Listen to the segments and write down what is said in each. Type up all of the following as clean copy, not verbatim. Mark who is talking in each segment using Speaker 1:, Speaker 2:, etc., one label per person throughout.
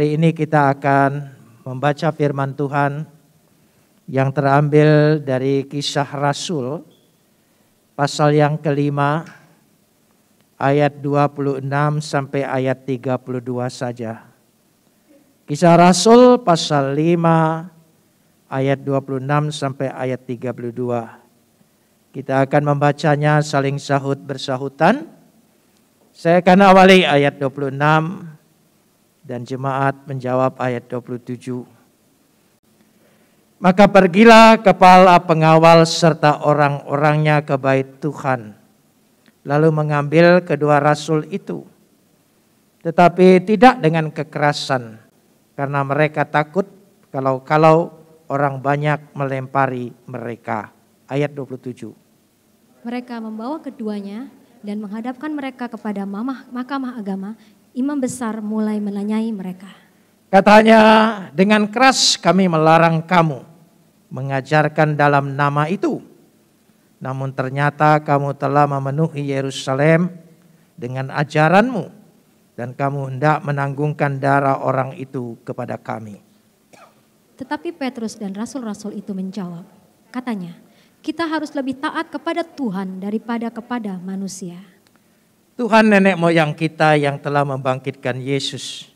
Speaker 1: Hari ini kita akan membaca firman Tuhan yang terambil dari Kisah Rasul pasal yang kelima ayat 26 sampai ayat 32 saja. Kisah Rasul pasal 5 ayat 26 sampai ayat 32. Kita akan membacanya saling sahut bersahutan. Saya akan awali ayat 26 dan jemaat menjawab ayat 27. Maka pergilah kepala pengawal serta orang-orangnya ke bait Tuhan, lalu mengambil kedua rasul itu. Tetapi tidak dengan kekerasan, karena mereka takut kalau orang banyak melempari mereka. Ayat 27.
Speaker 2: Mereka membawa keduanya dan menghadapkan mereka kepada mahkamah agama. Imam besar mulai menanyai mereka.
Speaker 1: Katanya, dengan keras kami melarang kamu mengajarkan dalam nama itu. Namun ternyata kamu telah memenuhi Yerusalem dengan ajaranmu, dan kamu hendak menanggungkan darah orang itu kepada kami.
Speaker 2: Tetapi Petrus dan rasul-rasul itu menjawab, katanya, kita harus lebih taat kepada Tuhan daripada kepada manusia.
Speaker 1: Tuhan nenek moyang kita yang telah membangkitkan Yesus,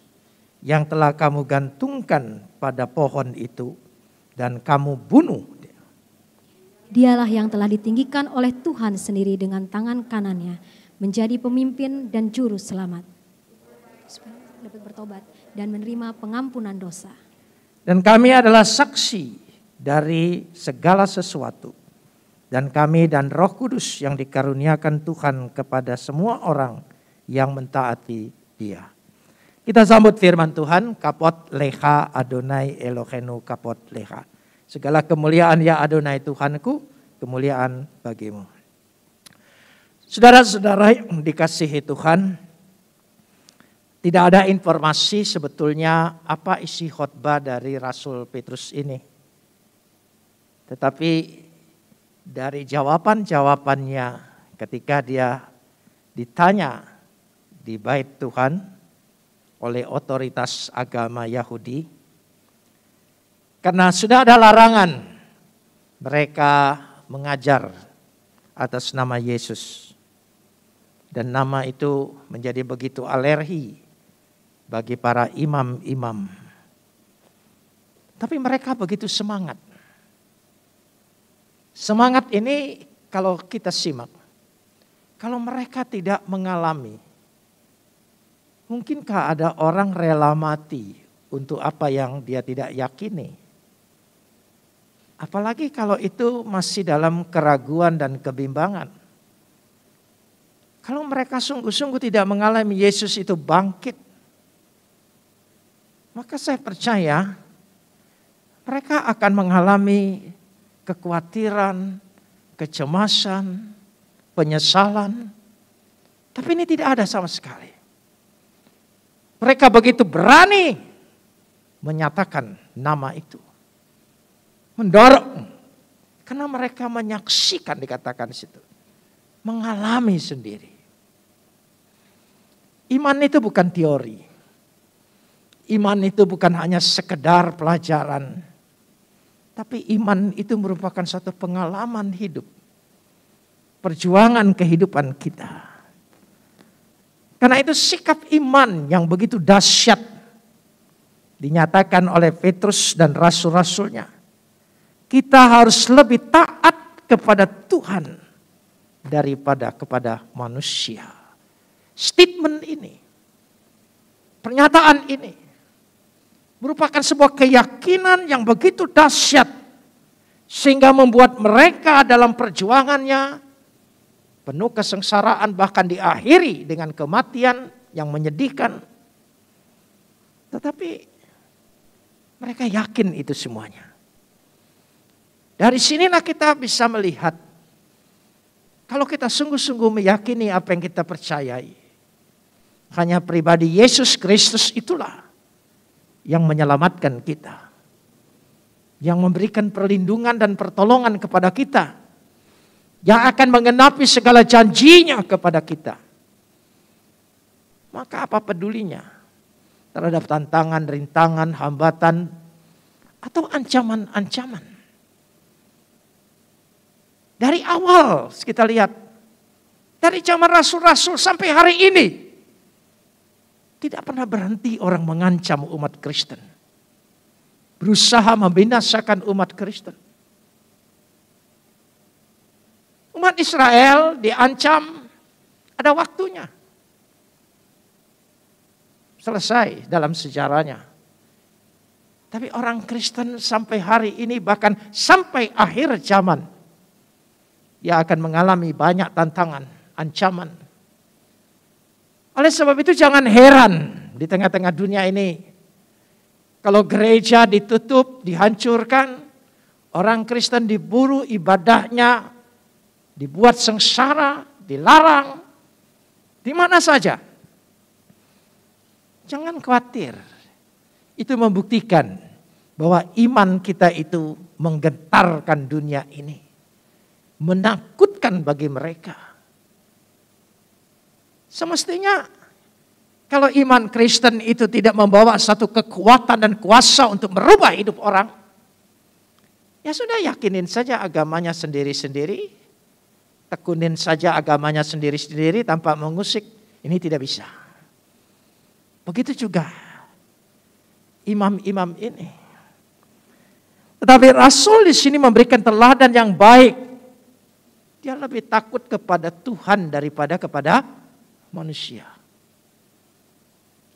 Speaker 1: yang telah kamu gantungkan pada pohon itu dan kamu bunuh.
Speaker 2: Dialah yang telah ditinggikan oleh Tuhan sendiri dengan tangan kanannya menjadi pemimpin dan juru selamat, supaya dapat bertobat dan menerima pengampunan dosa.
Speaker 1: Dan kami adalah saksi dari segala sesuatu. Dan kami dan Roh Kudus yang dikaruniakan Tuhan kepada semua orang yang mentaati Dia. Kita sambut firman Tuhan, Kapot Lecha Adonai Elohenu Kapot Lecha. Segala kemuliaan ya Adonai Tuhanku, kemuliaan bagimu. Saudara-saudara yang dikasihi Tuhan, tidak ada informasi sebetulnya apa isi khotbah dari Rasul Petrus ini. Tetapi dari jawaban-jawabannya ketika dia ditanya di bait Tuhan oleh otoritas agama Yahudi, karena sudah ada larangan mereka mengajar atas nama Yesus, dan nama itu menjadi begitu alergi bagi para imam-imam. Tapi mereka begitu semangat. Semangat ini kalau kita simak, kalau mereka tidak mengalami, mungkinkah ada orang rela mati untuk apa yang dia tidak yakini? Apalagi kalau itu masih dalam keraguan dan kebimbangan. Kalau mereka sungguh-sungguh tidak mengalami Yesus itu bangkit, maka saya percaya mereka akan mengalami kekhawatiran, kecemasan, penyesalan. Tapi ini tidak ada sama sekali. Mereka begitu berani menyatakan nama itu. Mendorong. Karena mereka menyaksikan, dikatakan di situ. Mengalami sendiri. Iman itu bukan teori. Iman itu bukan hanya sekedar pelajaran. Tapi iman itu merupakan suatu pengalaman hidup. Perjuangan kehidupan kita. Karena itu sikap iman yang begitu dahsyat dinyatakan oleh Petrus dan rasul-rasulnya. Kita harus lebih taat kepada Tuhan daripada kepada manusia. Statement ini, pernyataan ini merupakan sebuah keyakinan yang begitu dahsyat sehingga membuat mereka dalam perjuangannya penuh kesengsaraan, bahkan diakhiri dengan kematian yang menyedihkan. Tetapi mereka yakin itu semuanya. Dari sinilah kita bisa melihat kalau kita sungguh-sungguh meyakini apa yang kita percayai, hanya pribadi Yesus Kristus itulah yang menyelamatkan kita, yang memberikan perlindungan dan pertolongan kepada kita, yang akan menggenapi segala janjinya kepada kita. Maka apa pedulinya terhadap tantangan, rintangan, hambatan, atau ancaman-ancaman. Dari awal kita lihat, dari zaman rasul-rasul sampai hari ini, tidak pernah berhenti orang mengancam umat Kristen. Berusaha membinasakan umat Kristen. Umat Israel diancam, ada waktunya. Selesai dalam sejarahnya. Tapi orang Kristen sampai hari ini, bahkan sampai akhir zaman, dia akan mengalami banyak tantangan, ancaman. Oleh sebab itu jangan heran di tengah-tengah dunia ini, kalau gereja ditutup, dihancurkan, orang Kristen diburu ibadahnya, dibuat sengsara, dilarang, di mana saja. Jangan khawatir. Itu membuktikan bahwa iman kita itu menggentarkan dunia ini. Menakutkan bagi mereka. Semestinya kalau iman Kristen itu tidak membawa satu kekuatan dan kuasa untuk merubah hidup orang, ya sudah, yakinin saja agamanya sendiri-sendiri, tekunin saja agamanya sendiri-sendiri tanpa mengusik. Ini tidak bisa. Begitu juga imam-imam ini. Tetapi Rasul di sini memberikan teladan yang baik. Dia lebih takut kepada Tuhan daripada kepada manusia.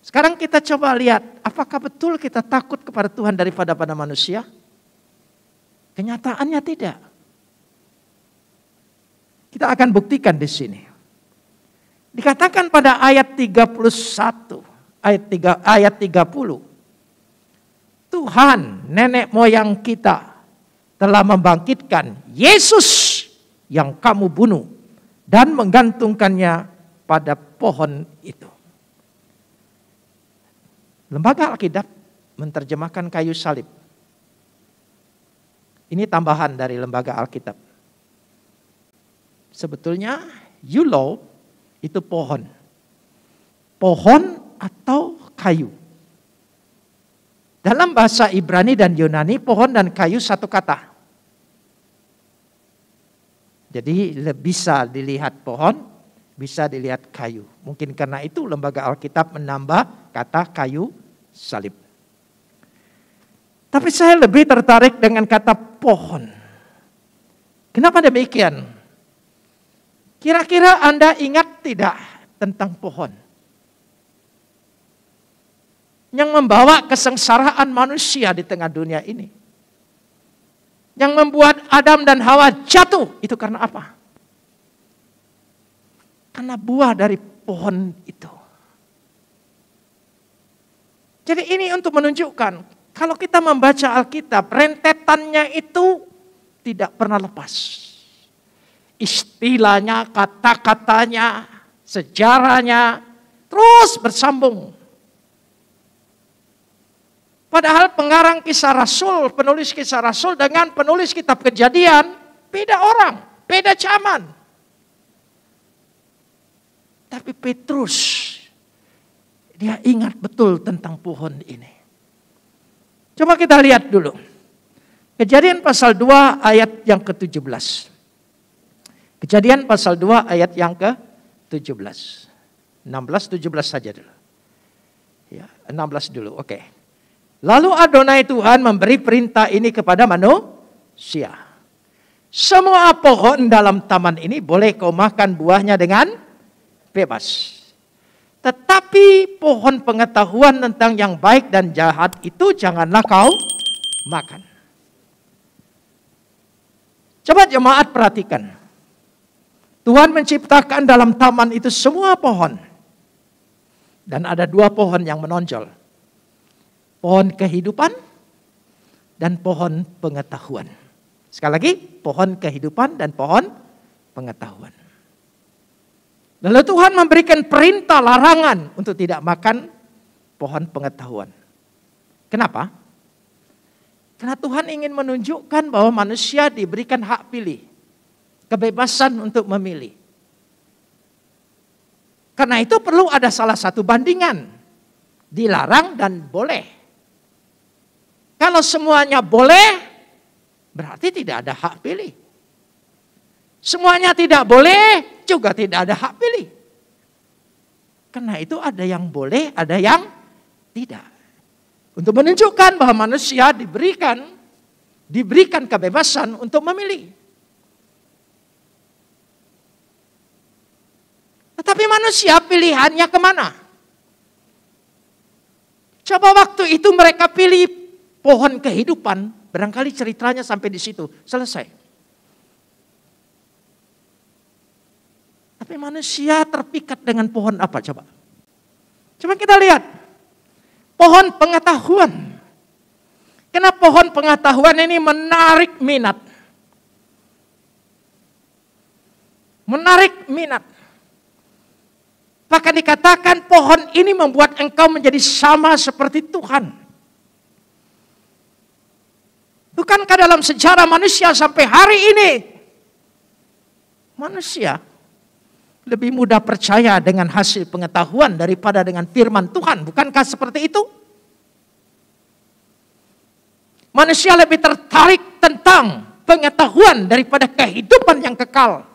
Speaker 1: Sekarang kita coba lihat, apakah betul kita takut kepada Tuhan daripada pada manusia? Kenyataannya tidak. Kita akan buktikan di sini. Dikatakan pada ayat 31, ayat 30. Tuhan, nenek moyang kita, telah membangkitkan Yesus yang kamu bunuh dan menggantungkannya pada pohon itu. Lembaga Alkitab menerjemahkan kayu salib. Ini tambahan dari lembaga Alkitab. Sebetulnya yulo itu pohon. Pohon atau kayu. Dalam bahasa Ibrani dan Yunani, pohon dan kayu satu kata. Jadi bisa dilihat pohon, bisa dilihat kayu. Mungkin karena itu lembaga Alkitab menambah kata kayu salib. Tapi saya lebih tertarik dengan kata pohon. Kenapa demikian? Kira-kira Anda ingat tidak tentang pohon? Yang membawa kesengsaraan manusia di tengah dunia ini. Yang membuat Adam dan Hawa jatuh, itu karena apa? Karena buah dari pohon itu. Jadi ini untuk menunjukkan, kalau kita membaca Alkitab, rentetannya itu tidak pernah lepas. Istilahnya, kata-katanya, sejarahnya, terus bersambung. Padahal pengarang kisah Rasul, penulis kisah Rasul dengan penulis kitab Kejadian, beda orang, beda zaman. Tapi Petrus, dia ingat betul tentang pohon ini. Coba kita lihat dulu. Kejadian pasal 2 ayat yang ke-17. Kejadian pasal 2 ayat yang ke-17. 16, 17 saja dulu. Ya, 16 dulu, oke. Lalu Adonai Tuhan memberi perintah ini kepada manusia. Semua pohon dalam taman ini boleh kau makan buahnya dengan bebas. Tetapi pohon pengetahuan tentang yang baik dan jahat itu janganlah kau makan. Coba jemaat perhatikan. Tuhan menciptakan dalam taman itu semua pohon. Dan ada 2 pohon yang menonjol. Pohon kehidupan dan pohon pengetahuan. Sekali lagi, pohon kehidupan dan pohon pengetahuan. Lalu Tuhan memberikan perintah larangan untuk tidak makan pohon pengetahuan. Kenapa? Karena Tuhan ingin menunjukkan bahwa manusia diberikan hak pilih. Kebebasan untuk memilih. Karena itu perlu ada salah satu bandingan. dilarang dan boleh. Kalau semuanya boleh, berarti tidak ada hak pilih. Semuanya tidak boleh, juga tidak ada hak pilih. Karena itu ada yang boleh, ada yang tidak. Untuk menunjukkan bahwa manusia diberikan kebebasan untuk memilih. Tetapi manusia pilihannya kemana? Coba waktu itu mereka pilih pohon kehidupan, barangkali ceritanya sampai di situ, selesai. Tapi manusia terpikat dengan pohon apa coba? Coba kita lihat. Pohon pengetahuan. Karena pohon pengetahuan ini menarik minat. Menarik minat. Bahkan dikatakan pohon ini membuat engkau menjadi sama seperti Tuhan. Bukankah dalam sejarah manusia sampai hari ini, manusia lebih mudah percaya dengan hasil pengetahuan daripada dengan firman Tuhan. Bukankah seperti itu? Manusia lebih tertarik tentang pengetahuan daripada kehidupan yang kekal.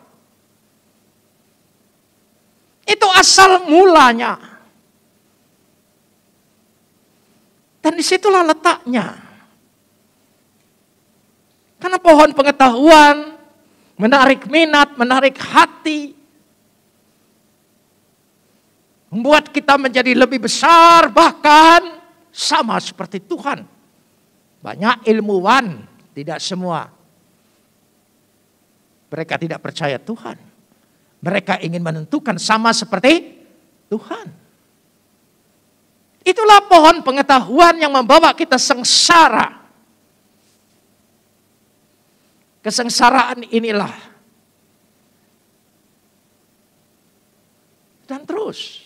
Speaker 1: Itu asal mulanya. Dan disitulah letaknya. Karena pohon pengetahuan menarik minat, menarik hati. Membuat kita menjadi lebih besar, bahkan sama seperti Tuhan. Banyak ilmuwan, tidak semua. Mereka tidak percaya Tuhan. Mereka ingin menentukan sama seperti Tuhan. Itulah pohon pengetahuan yang membawa kita sengsara. Kesengsaraan inilah. Dan terus.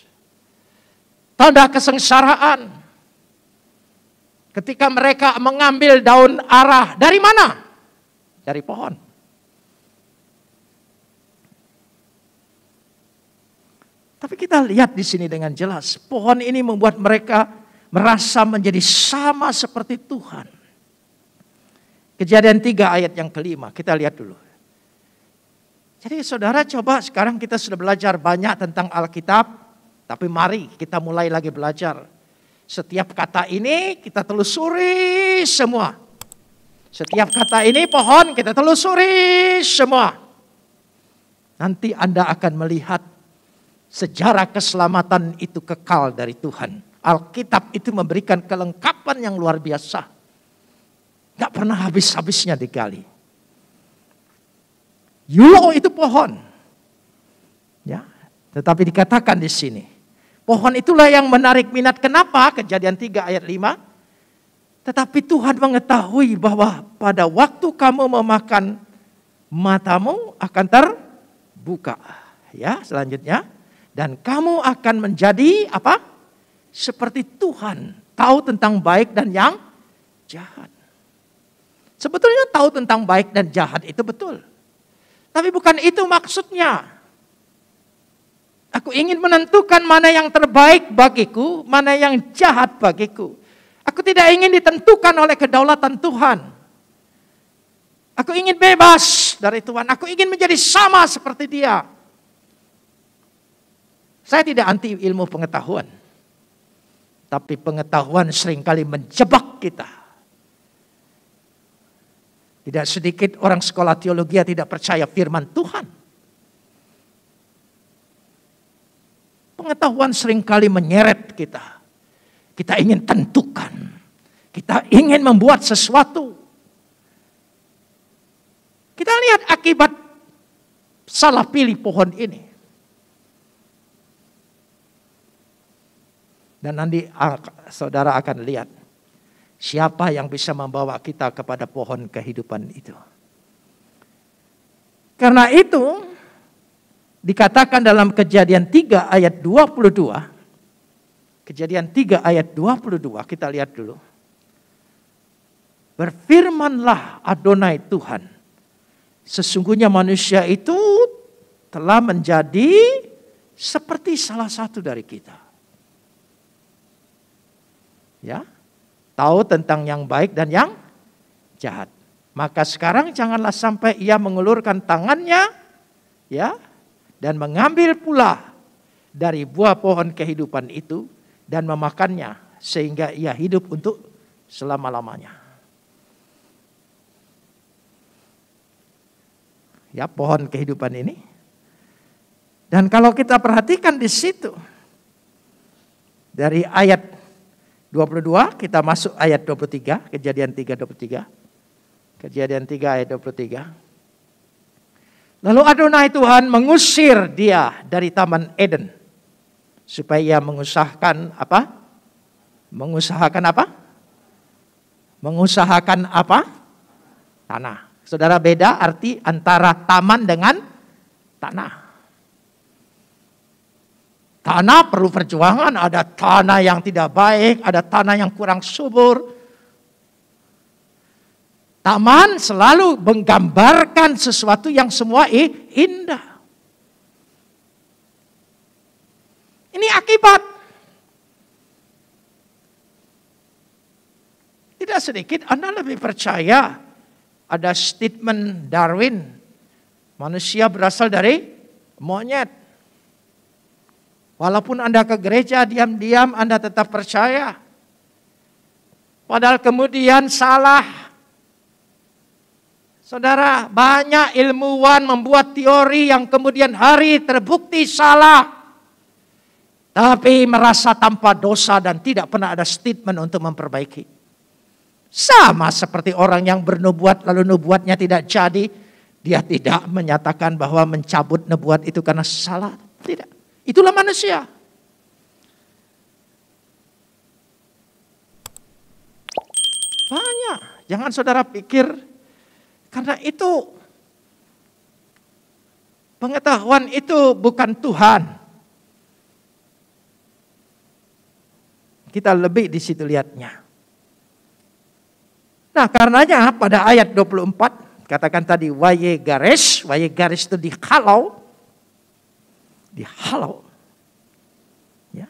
Speaker 1: Tanda kesengsaraan. Ketika mereka mengambil daun ara. Dari mana? Dari pohon. Tapi kita lihat di sini dengan jelas. Pohon ini membuat mereka merasa menjadi sama seperti Tuhan. Kejadian 3 ayat yang kelima. Kita lihat dulu. Jadi saudara coba sekarang kita sudah belajar banyak tentang Alkitab. Tapi mari kita mulai lagi belajar. Setiap kata ini kita telusuri semua. Setiap kata ini pohon kita telusuri semua. Nanti Anda akan melihat sejarah keselamatan itu kekal dari Tuhan. Alkitab itu memberikan kelengkapan yang luar biasa. Gak pernah habis-habisnya digali. Yulo itu pohon. Ya, tetapi dikatakan di sini. Pohon itulah yang menarik minat. Kenapa? Kejadian 3 ayat 5. Tetapi Tuhan mengetahui bahwa pada waktu kamu memakan, matamu akan terbuka. Ya, selanjutnya. Dan kamu akan menjadi apa? Seperti Tuhan. Tahu tentang baik dan yang jahat. Sebetulnya tahu tentang baik dan jahat itu betul. Tapi bukan itu maksudnya. Aku ingin menentukan mana yang terbaik bagiku, mana yang jahat bagiku. Aku tidak ingin ditentukan oleh kedaulatan Tuhan. Aku ingin bebas dari Tuhan. Aku ingin menjadi sama seperti Dia. Saya tidak anti ilmu pengetahuan. Tapi pengetahuan seringkali menjebak kita. Tidak sedikit orang sekolah teologi tidak percaya firman Tuhan. Pengetahuan seringkali menyeret kita. Kita ingin tentukan. Kita ingin membuat sesuatu. Kita lihat akibat salah pilih pohon ini. Dan nanti saudara akan lihat. Siapa yang bisa membawa kita kepada pohon kehidupan itu. Karena itu. Dikatakan dalam Kejadian 3 ayat 22. Kejadian 3 ayat 22 kita lihat dulu. Berfirmanlah Adonai Tuhan. Sesungguhnya manusia itu telah menjadi seperti salah satu dari kita. Ya, tahu tentang yang baik dan yang jahat. Maka sekarang janganlah sampai ia mengulurkan tangannya, ya, dan mengambil pula dari buah pohon kehidupan itu dan memakannya sehingga ia hidup untuk selama-lamanya. Ya, pohon kehidupan ini. Dan kalau kita perhatikan di situ dari ayat 22 kita masuk ayat 23, Kejadian 3:23. Kejadian 3 ayat 23. Lalu Adonai Tuhan mengusir dia dari Taman Eden supaya ia mengusahakan apa? Mengusahakan apa? Mengusahakan apa? Tanah. Saudara, beda arti antara taman dengan tanah. Tanah perlu perjuangan, ada tanah yang tidak baik, ada tanah yang kurang subur. Taman selalu menggambarkan sesuatu yang semua indah. Ini akibat. Tidak sedikit Anda lebih percaya ada statement Darwin, manusia berasal dari monyet. Walaupun Anda ke gereja diam-diam Anda tetap percaya. Padahal kemudian salah. Saudara, banyak ilmuwan membuat teori yang kemudian hari terbukti salah. Tapi merasa tanpa dosa dan tidak pernah ada statement untuk memperbaiki. Sama seperti orang yang bernubuat lalu nubuatnya tidak jadi. Dia tidak menyatakan bahwa mencabut nubuat itu karena salah. Tidak. Itulah manusia. Banyak. Jangan saudara pikir karena itu pengetahuan itu bukan Tuhan. Kita lebih di situ lihatnya. Nah, karenanya pada ayat 24 katakan tadi Wayegares itu dihalau. Dihalau. Ya.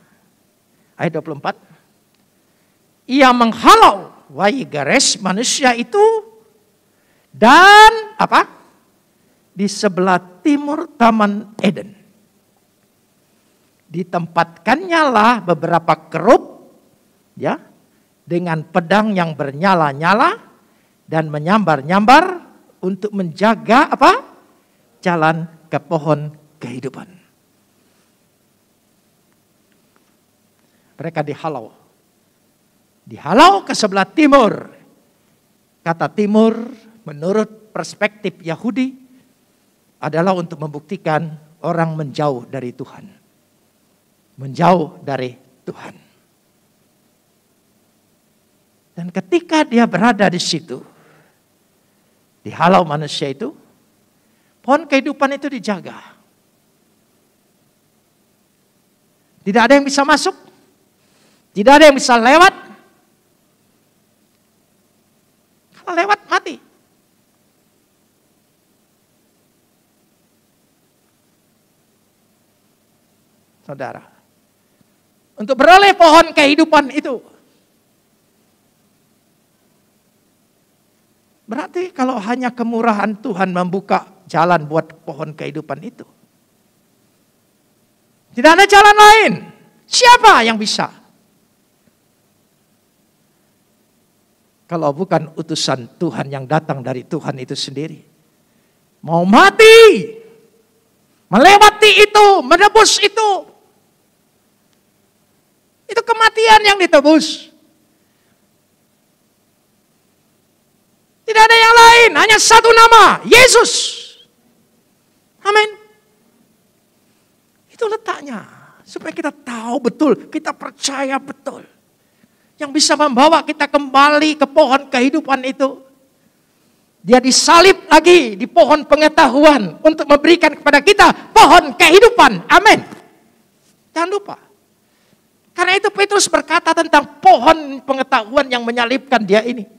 Speaker 1: Ayat 24. Ia menghalau Wayegares manusia itu dan apa? Di sebelah timur Taman Eden. Ditempatkannya lah beberapa kerub ya dengan pedang yang bernyala-nyala dan menyambar-nyambar untuk menjaga apa? Jalan ke pohon kehidupan. Mereka dihalau. Dihalau ke sebelah timur. Kata timur menurut perspektif Yahudi adalah untuk membuktikan orang menjauh dari Tuhan. Menjauh dari Tuhan. Dan ketika dia berada di situ, dihalau manusia itu, pohon kehidupan itu dijaga. Tidak ada yang bisa masuk. Tidak ada yang bisa lewat. Kalau lewat mati. Saudara. Untuk beroleh pohon kehidupan itu. Berarti kalau hanya kemurahan Tuhan membuka jalan buat pohon kehidupan itu. Tidak ada jalan lain. Siapa yang bisa? Kalau bukan utusan Tuhan yang datang dari Tuhan itu sendiri. Mau mati. Melewati itu. Menebus itu. Itu kematian yang ditebus. Tidak ada yang lain. Hanya satu nama. Yesus. Amin. Itu letaknya. Supaya kita tahu betul. Kita percaya betul. Yang bisa membawa kita kembali ke pohon kehidupan itu. Dia disalib lagi di pohon pengetahuan untuk memberikan kepada kita pohon kehidupan. Amin. Jangan lupa. Karena itu Petrus berkata tentang pohon pengetahuan yang menyalibkan dia ini.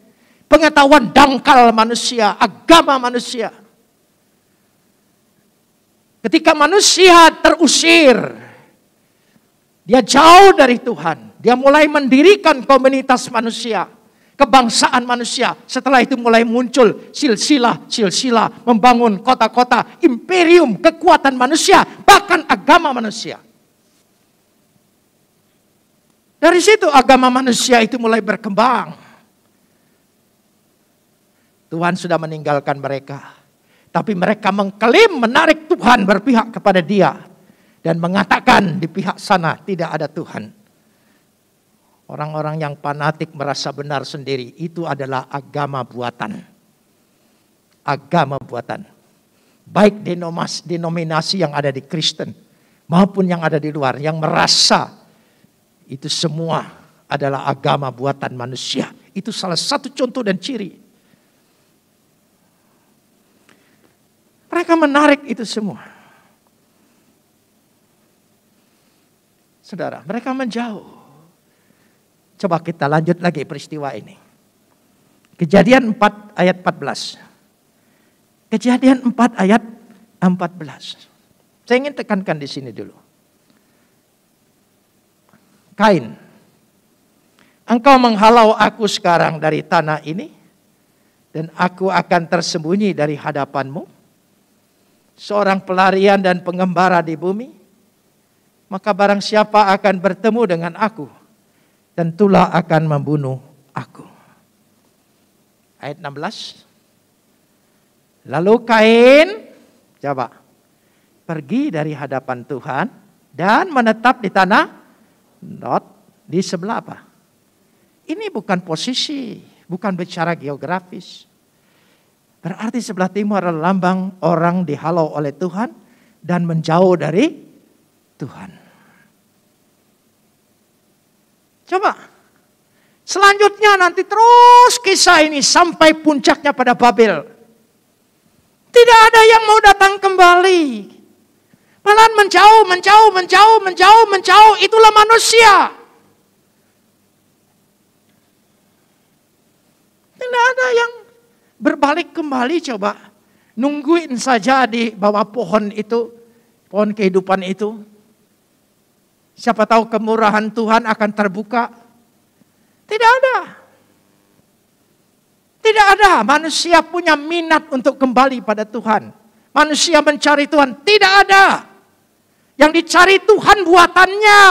Speaker 1: Pengetahuan dangkal manusia, agama manusia. Ketika manusia terusir, dia jauh dari Tuhan. Dia mulai mendirikan komunitas manusia, kebangsaan manusia. Setelah itu mulai muncul silsilah, membangun kota-kota, imperium, kekuatan manusia, bahkan agama manusia. Dari situ agama manusia itu mulai berkembang. Tuhan sudah meninggalkan mereka. Tapi mereka mengklaim menarik Tuhan berpihak kepada dia. Dan mengatakan di pihak sana tidak ada Tuhan. Orang-orang yang fanatik merasa benar sendiri. Itu adalah agama buatan. Agama buatan. Baik denominasi yang ada di Kristen maupun yang ada di luar. Yang merasa itu semua adalah agama buatan manusia. Itu salah satu contoh dan ciri. Mereka menarik itu semua. Saudara, mereka menjauh. Coba kita lanjut lagi peristiwa ini. Kejadian 4 ayat 14. Kejadian 4 ayat 14. Saya ingin tekankan di sini dulu. Kain, engkau menghalau aku sekarang dari tanah ini, dan aku akan tersembunyi dari hadapanmu, seorang pelarian dan pengembara di bumi. Maka barang siapa akan bertemu dengan aku, tentulah akan membunuh aku. Ayat 16. Lalu Kain, coba, pergi dari hadapan Tuhan dan menetap di tanah Nod, di sebelah apa? Ini bukan posisi, bukan bicara geografis. Berarti sebelah timur adalah lambang orang dihalau oleh Tuhan dan menjauh dari Tuhan. Coba, selanjutnya nanti terus kisah ini sampai puncaknya pada Babel. Tidak ada yang mau datang kembali. Malahan menjauh. Itulah manusia. Tidak ada yang berbalik kembali, coba. Nungguin saja di bawah pohon itu, pohon kehidupan itu. Siapa tahu kemurahan Tuhan akan terbuka. Tidak ada. Tidak ada. Manusia punya minat untuk kembali pada Tuhan. Manusia mencari Tuhan. Tidak ada. Yang dicari Tuhan buatannya.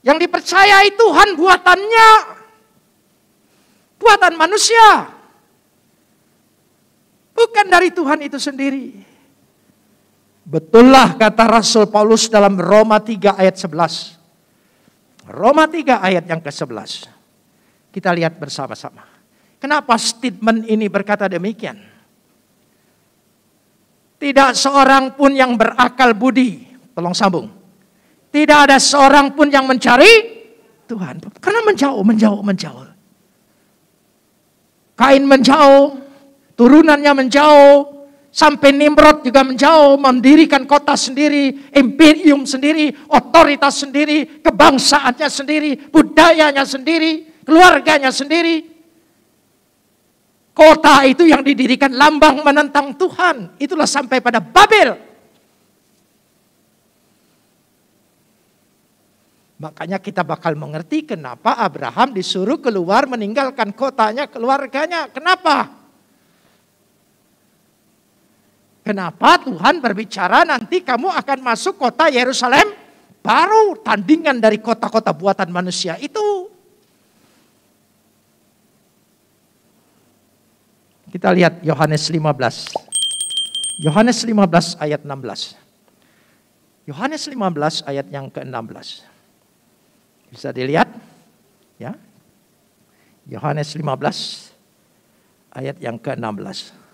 Speaker 1: Yang dipercayai Tuhan buatannya. Buatan manusia. Bukan dari Tuhan itu sendiri. Betullah kata Rasul Paulus dalam Roma 3 ayat 11. Roma 3 ayat yang ke-11. Kita lihat bersama-sama. Kenapa statement ini berkata demikian? Tidak seorang pun yang berakal budi. Tolong sambung. Tidak ada seorang pun yang mencari Tuhan. Karena menjauh. Kain menjauh. Turunannya menjauh. Sampai Nimrod juga menjauh, mendirikan kota sendiri, imperium sendiri, otoritas sendiri, kebangsaannya sendiri, budayanya sendiri, keluarganya sendiri. Kota itu yang didirikan lambang menentang Tuhan. Itulah sampai pada Babel. Makanya kita bakal mengerti kenapa Abraham disuruh keluar meninggalkan kotanya, keluarganya. Kenapa? Kenapa Tuhan berbicara nanti kamu akan masuk kota Yerusalem baru, tandingan dari kota-kota buatan manusia itu. Kita lihat Yohanes 15. Yohanes 15 ayat 16. Yohanes 15 ayat yang ke-16. Bisa dilihat? Ya. Yohanes 15 ayat yang ke-16.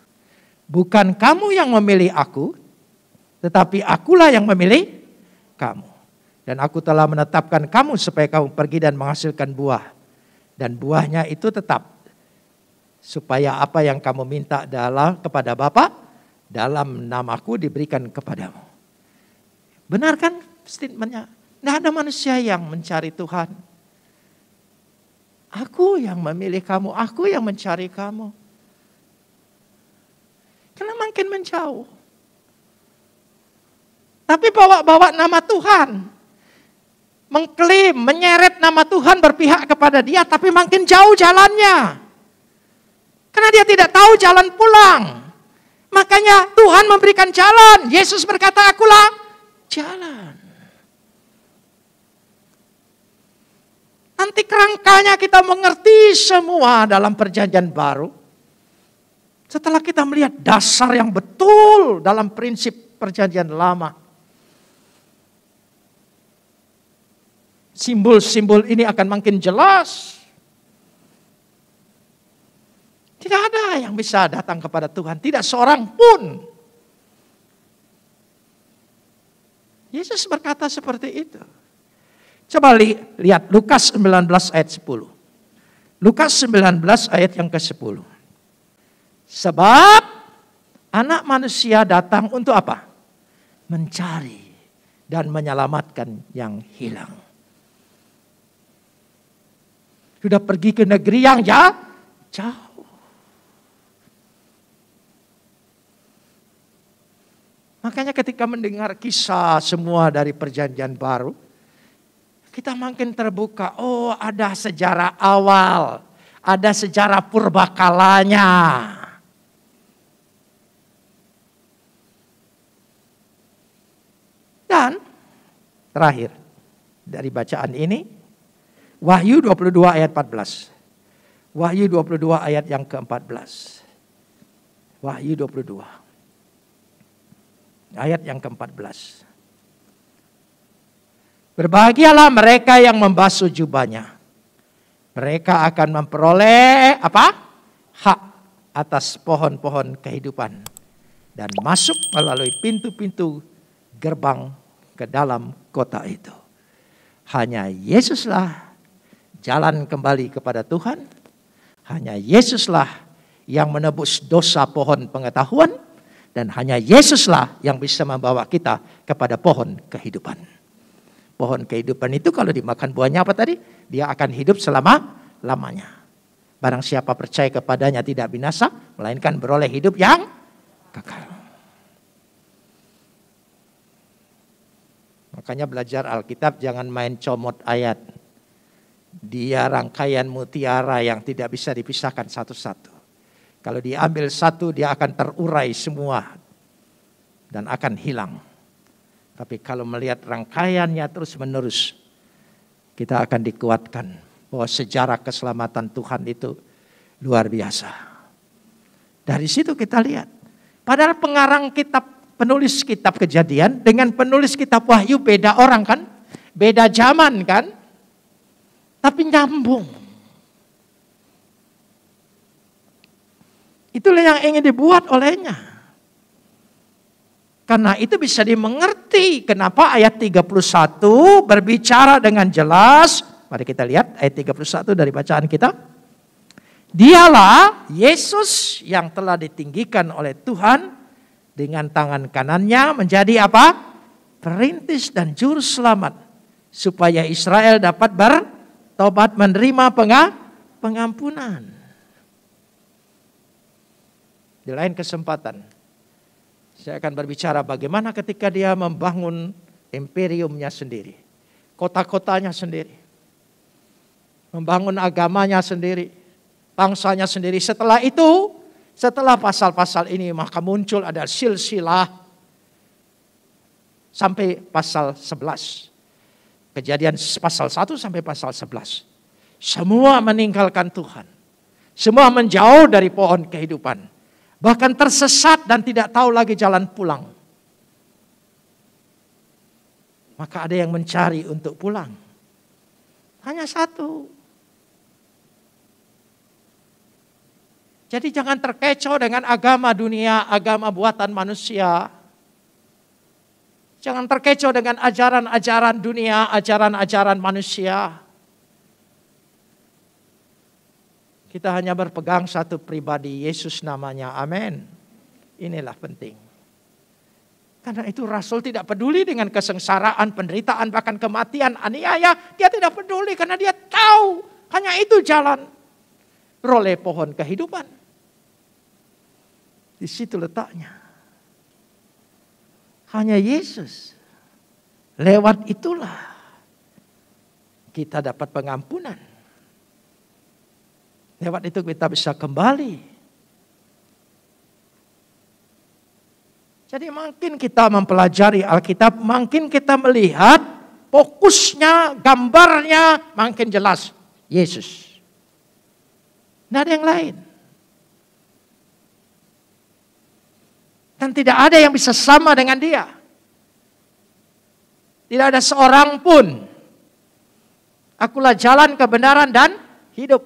Speaker 1: Bukan kamu yang memilih aku, tetapi akulah yang memilih kamu. Dan aku telah menetapkan kamu supaya kamu pergi dan menghasilkan buah. Dan buahnya itu tetap. Supaya apa yang kamu minta kepada Bapa, dalam namaku diberikan kepadamu. Benar kan statementnya? Tidak ada manusia yang mencari Tuhan. Aku yang memilih kamu, aku yang mencari kamu. Karena makin menjauh. Tapi bawa-bawa nama Tuhan. mengklaim, menyeret nama Tuhan berpihak kepada dia, tapi makin jauh jalannya. Karena dia tidak tahu jalan pulang. Makanya Tuhan memberikan jalan. Yesus berkata, akulah jalan. Nanti kerangkanya kita mengerti semua dalam perjanjian baru. Setelah kita melihat dasar yang betul dalam prinsip perjanjian lama. Simbol-simbol ini akan makin jelas. Tidak ada yang bisa datang kepada Tuhan. Tidak seorang pun. Yesus berkata seperti itu. Coba lihat Lukas 19 ayat 10. Lukas 19 ayat yang ke-10. Sebab anak manusia datang untuk apa? Mencari dan menyelamatkan yang hilang. Sudah pergi ke negeri yang jauh. Makanya ketika mendengar kisah semua dari perjanjian baru, kita makin terbuka. Oh, ada sejarah awal, ada sejarah purbakalanya. Dan terakhir dari bacaan ini, Wahyu 22 ayat 14. Wahyu 22 ayat yang ke-14. Wahyu 22. Ayat yang ke-14. Berbahagialah mereka yang membasuh jubahnya. Mereka akan memperoleh apa? Hak atas pohon-pohon kehidupan. Dan masuk melalui pintu-pintu gerbang ke dalam kota itu. Hanya Yesuslah jalan kembali kepada Tuhan. Hanya Yesuslah yang menebus dosa pohon pengetahuan. Dan hanya Yesuslah yang bisa membawa kita kepada pohon kehidupan. Pohon kehidupan itu kalau dimakan buahnya apa tadi? Dia akan hidup selama-lamanya. Barang siapa percaya kepadanya tidak binasa, melainkan beroleh hidup yang kekal. Makanya belajar Alkitab jangan main comot ayat. Dia rangkaian mutiara yang tidak bisa dipisahkan satu-satu. Kalau diambil satu dia akan terurai semua dan akan hilang. Tapi kalau melihat rangkaiannya terus menerus, kita akan dikuatkan bahwa sejarah keselamatan Tuhan itu luar biasa. Dari situ kita lihat. Padahal pengarang kitab, penulis kitab Kejadian dengan penulis kitab Wahyu beda orang kan? Beda zaman kan? Tapi nyambung. Itulah yang ingin dibuat olehnya. Karena itu bisa dimengerti kenapa ayat 31 berbicara dengan jelas. Mari kita lihat ayat 31 dari bacaan kita. Dialah Yesus yang telah ditinggikan oleh Tuhan dengan tangan kanannya menjadi apa? Perintis dan juru selamat. Supaya Israel dapat bertobat menerima pengampunan. Di lain kesempatan, saya akan berbicara bagaimana ketika dia membangun imperiumnya sendiri. Kota-kotanya sendiri. Membangun agamanya sendiri. Bangsanya sendiri. Setelah itu, setelah pasal-pasal ini maka muncul ada silsilah sampai pasal 11. Kejadian pasal 1 sampai pasal 11. Semua meninggalkan Tuhan. Semua menjauh dari pohon kehidupan. Bahkan tersesat dan tidak tahu lagi jalan pulang. Maka ada yang mencari untuk pulang. Hanya satu. Jadi jangan terkecoh dengan agama dunia, agama buatan manusia. Jangan terkecoh dengan ajaran-ajaran dunia, ajaran-ajaran manusia. Kita hanya berpegang satu pribadi, Yesus namanya, amin. Inilah penting. Karena itu Rasul tidak peduli dengan kesengsaraan, penderitaan, bahkan kematian, aniaya. Dia tidak peduli karena dia tahu hanya itu jalan. Roleh pohon kehidupan. Di situ letaknya. Hanya Yesus. Lewat itulah kita dapat pengampunan. Lewat itu kita bisa kembali. Jadi makin kita mempelajari Alkitab, makin kita melihat fokusnya, gambarnya makin jelas. Yesus. Tidak ada yang lain. Dan tidak ada yang bisa sama dengan dia. Tidak ada seorang pun. Akulah jalan, kebenaran, dan hidup.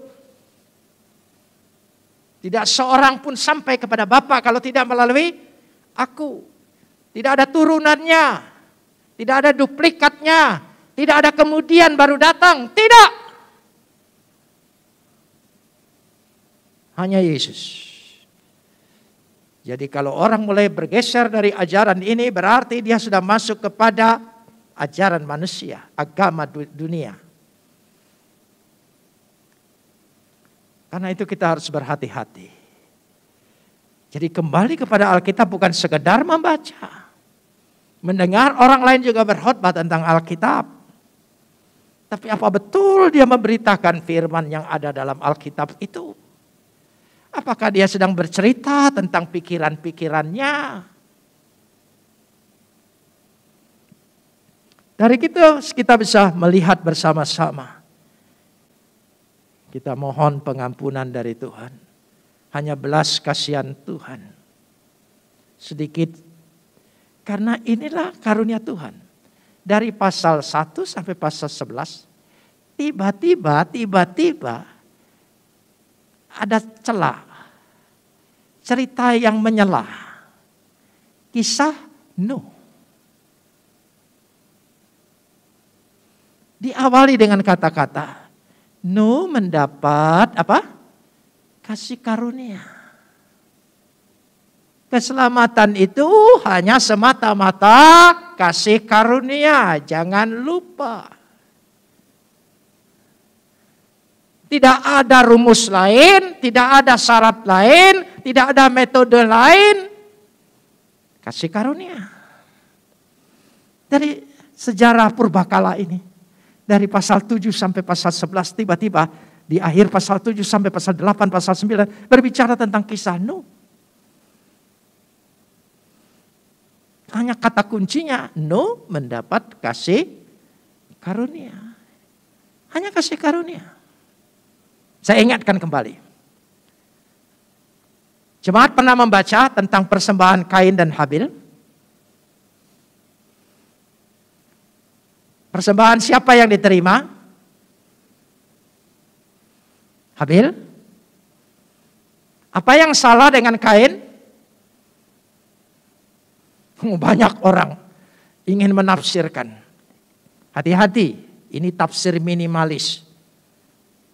Speaker 1: Tidak seorang pun sampai kepada Bapa kalau tidak melalui aku. Tidak ada turunannya. Tidak ada duplikatnya. Tidak ada kemudian baru datang. Tidak. Hanya Yesus. Jadi kalau orang mulai bergeser dari ajaran ini berarti dia sudah masuk kepada ajaran manusia, agama dunia. Karena itu kita harus berhati-hati. Jadi kembali kepada Alkitab bukan sekedar membaca. Mendengar orang lain juga berkhotbah tentang Alkitab. Tapi apa betul dia memberitakan firman yang ada dalam Alkitab itu? Apakah dia sedang bercerita tentang pikiran-pikirannya? Dari kita bisa melihat bersama-sama. Kita mohon pengampunan dari Tuhan. Hanya belas kasihan Tuhan. Sedikit. Karena inilah karunia Tuhan. Dari pasal 1 sampai pasal 11. Tiba-tiba ada celah. Cerita yang menyelah. Kisah Nuh. Diawali dengan kata-kata. Nuh mendapat apa? Kasih karunia. Keselamatan itu hanya semata-mata kasih karunia. Jangan lupa. Tidak ada rumus lain, tidak ada syarat lain, tidak ada metode lain. Kasih karunia. Dari sejarah purbakala ini. Dari pasal 7 sampai pasal 11 tiba-tiba di akhir pasal 7 sampai pasal 8, pasal 9 berbicara tentang kisah Nuh. Hanya kata kuncinya Nuh mendapat kasih karunia. Hanya kasih karunia. Saya ingatkan kembali. Jemaat pernah membaca tentang persembahan Kain dan Habil? Persembahan siapa yang diterima? Habil? Apa yang salah dengan Kain? Banyak orang ingin menafsirkan. Hati-hati, ini tafsir minimalis.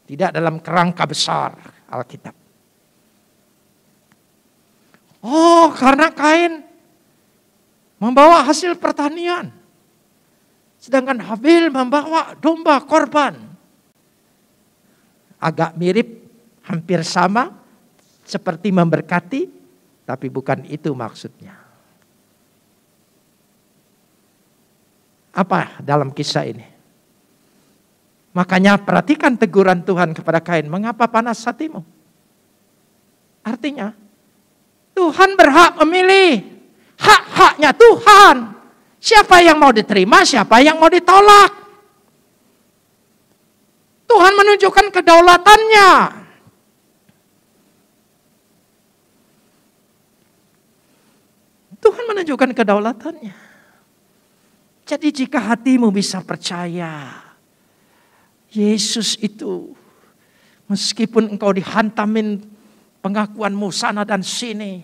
Speaker 1: Tidak dalam kerangka besar Alkitab. Oh, karena Kain membawa hasil pertanian. Sedangkan Habil membawa domba korban. Agak mirip, hampir sama, seperti memberkati, tapi bukan itu maksudnya. Apa dalam kisah ini? Makanya perhatikan teguran Tuhan kepada Kain. Mengapa panas hatimu? Artinya, Tuhan berhak memilih. Hak-haknya Tuhan. Siapa yang mau diterima, siapa yang mau ditolak. Tuhan menunjukkan kedaulatannya. Tuhan menunjukkan kedaulatannya. Jadi jika hatimu bisa percaya, Yesus itu, meskipun engkau dihantamin pengakuanmu sana dan sini,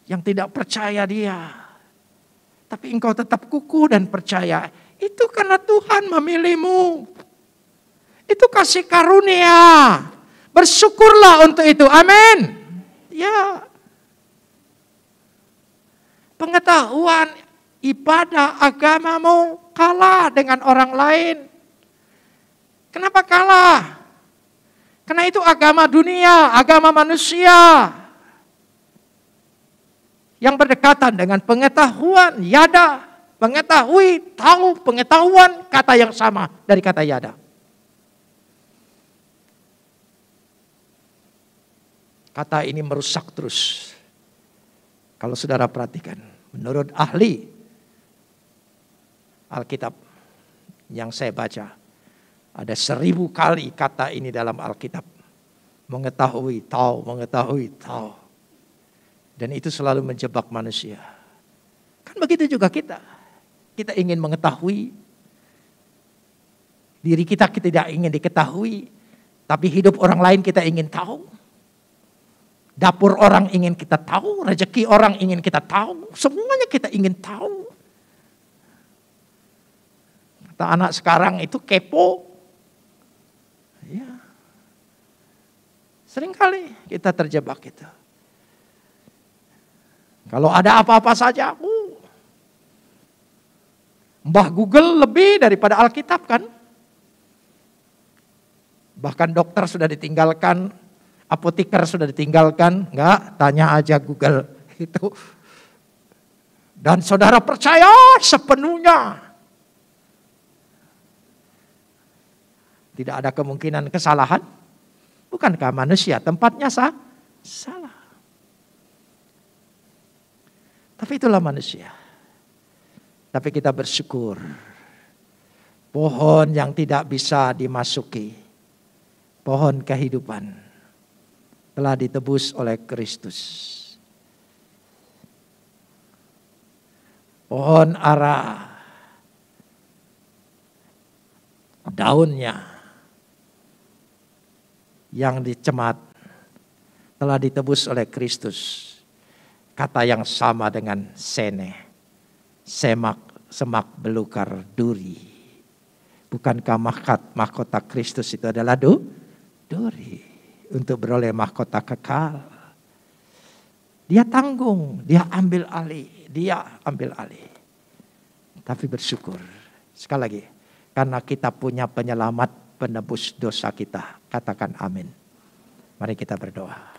Speaker 1: yang tidak percaya dia, tapi engkau tetap kukuh dan percaya. Itu karena Tuhan memilihmu. Itu kasih karunia. Bersyukurlah untuk itu. Amin. Ya. Pengetahuan ibadah agamamu kalah dengan orang lain. Kenapa kalah? Karena itu agama dunia, agama manusia. Yang berdekatan dengan pengetahuan, yada. Mengetahui, tahu, pengetahuan, kata yang sama dari kata yada. Kata ini merusak terus. Kalau saudara perhatikan, menurut ahli Alkitab yang saya baca, ada 1000 kali kata ini dalam Alkitab. Mengetahui, tahu, mengetahui, tahu. Dan itu selalu menjebak manusia. Kan begitu juga kita. Kita ingin mengetahui. Diri kita tidak ingin diketahui. Tapi hidup orang lain kita ingin tahu. Dapur orang ingin kita tahu, rezeki orang ingin kita tahu, semuanya kita ingin tahu. Kata anak sekarang itu kepo. Ya. Seringkali kita terjebak itu. Kalau ada apa-apa saja, Mbah Google lebih daripada Alkitab kan? Bahkan dokter sudah ditinggalkan, apoteker sudah ditinggalkan, enggak, tanya aja Google itu. Dan saudara percaya sepenuhnya. Tidak ada kemungkinan kesalahan. Bukankah manusia tempatnya salah? Tapi itulah manusia. Tapi kita bersyukur. Pohon yang tidak bisa dimasuki. Pohon kehidupan. Telah ditebus oleh Kristus. Pohon ara, daunnya yang dicemat telah ditebus oleh Kristus. Kata yang sama dengan sene, semak belukar duri. Bukankah mahkota Kristus itu adalah duri? Untuk beroleh mahkota kekal. Dia tanggung, dia ambil alih. Tapi bersyukur. Sekali lagi, karena kita punya penyelamat penebus dosa kita. Katakan amin. Mari kita berdoa.